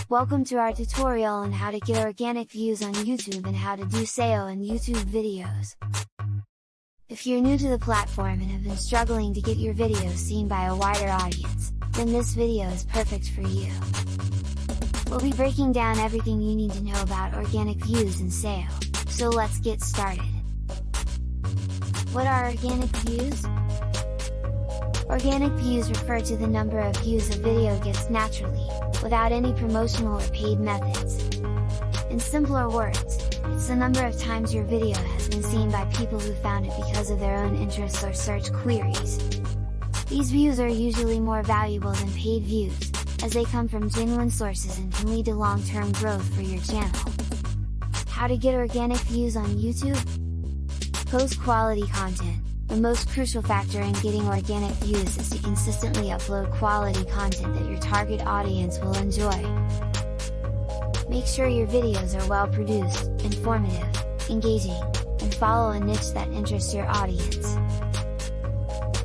Welcome to our tutorial on how to get organic views on YouTube and how to do SEO in YouTube videos. If you're new to the platform and have been struggling to get your videos seen by a wider audience, then this video is perfect for you. We'll be breaking down everything you need to know about organic views and SEO, so let's get started. What are organic views? Organic views refer to the number of views a video gets naturally, without any promotional or paid methods. In simpler words, it's the number of times your video has been seen by people who found it because of their own interests or search queries. These views are usually more valuable than paid views, as they come from genuine sources and can lead to long-term growth for your channel. How to get organic views on YouTube? Post quality content. The most crucial factor in getting organic views is to consistently upload quality content that your target audience will enjoy. Make sure your videos are well produced, informative, engaging, and follow a niche that interests your audience.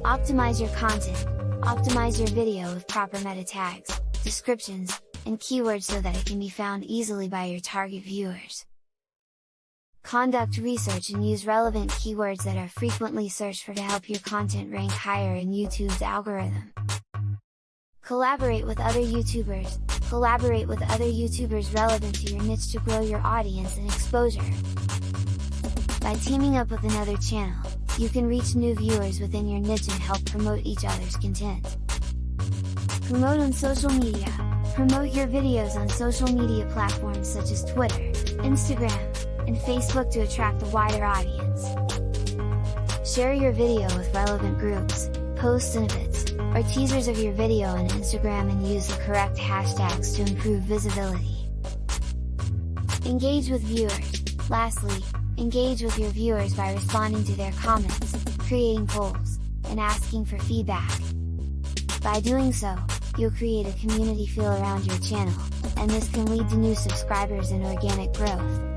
Optimize your content. Optimize your video with proper meta tags, descriptions, and keywords so that it can be found easily by your target viewers. Conduct research and use relevant keywords that are frequently searched for to help your content rank higher in YouTube's algorithm. Collaborate with other YouTubers. Collaborate with other YouTubers relevant to your niche to grow your audience and exposure. By teaming up with another channel, you can reach new viewers within your niche and help promote each other's content. Promote on social media. Promote your videos on social media platforms such as Twitter, Instagram, and Facebook to attract a wider audience. Share your video with relevant groups, post snippets, or teasers of your video on Instagram and use the correct hashtags to improve visibility. Engage with viewers. Lastly, engage with your viewers by responding to their comments, creating polls, and asking for feedback. By doing so, you'll create a community feel around your channel, and this can lead to new subscribers and organic growth.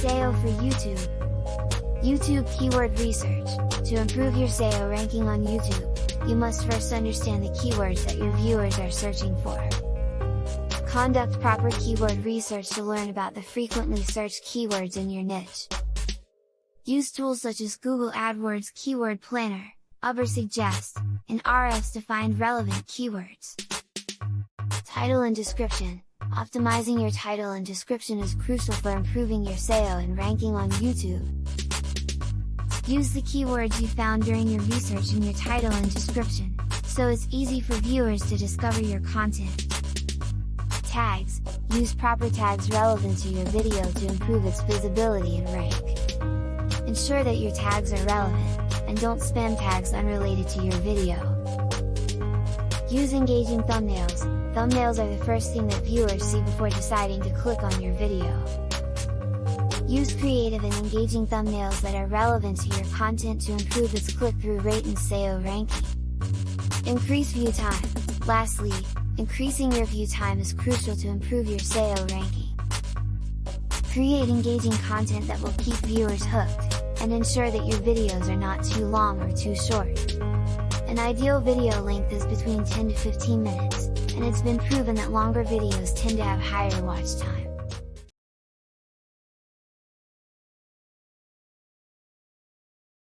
SEO for YouTube. YouTube keyword research. To improve your SEO ranking on YouTube, you must first understand the keywords that your viewers are searching for. Conduct proper keyword research to learn about the frequently searched keywords in your niche. Use tools such as Google AdWords Keyword Planner, Ubersuggest, and Ahrefs to find relevant keywords. Title and description. Optimizing your title and description is crucial for improving your SEO and ranking on YouTube. Use the keywords you found during your research in your title and description, so it's easy for viewers to discover your content. Tags. Use proper tags relevant to your video to improve its visibility and rank. Ensure that your tags are relevant, and don't spam tags unrelated to your video. Use engaging thumbnails. Thumbnails are the first thing that viewers see before deciding to click on your video. Use creative and engaging thumbnails that are relevant to your content to improve its click-through rate and SEO ranking. Increase view time. Lastly, increasing your view time is crucial to improve your SEO ranking. Create engaging content that will keep viewers hooked, and ensure that your videos are not too long or too short. An ideal video length is between 10 to 15 minutes, and it's been proven that longer videos tend to have higher watch time.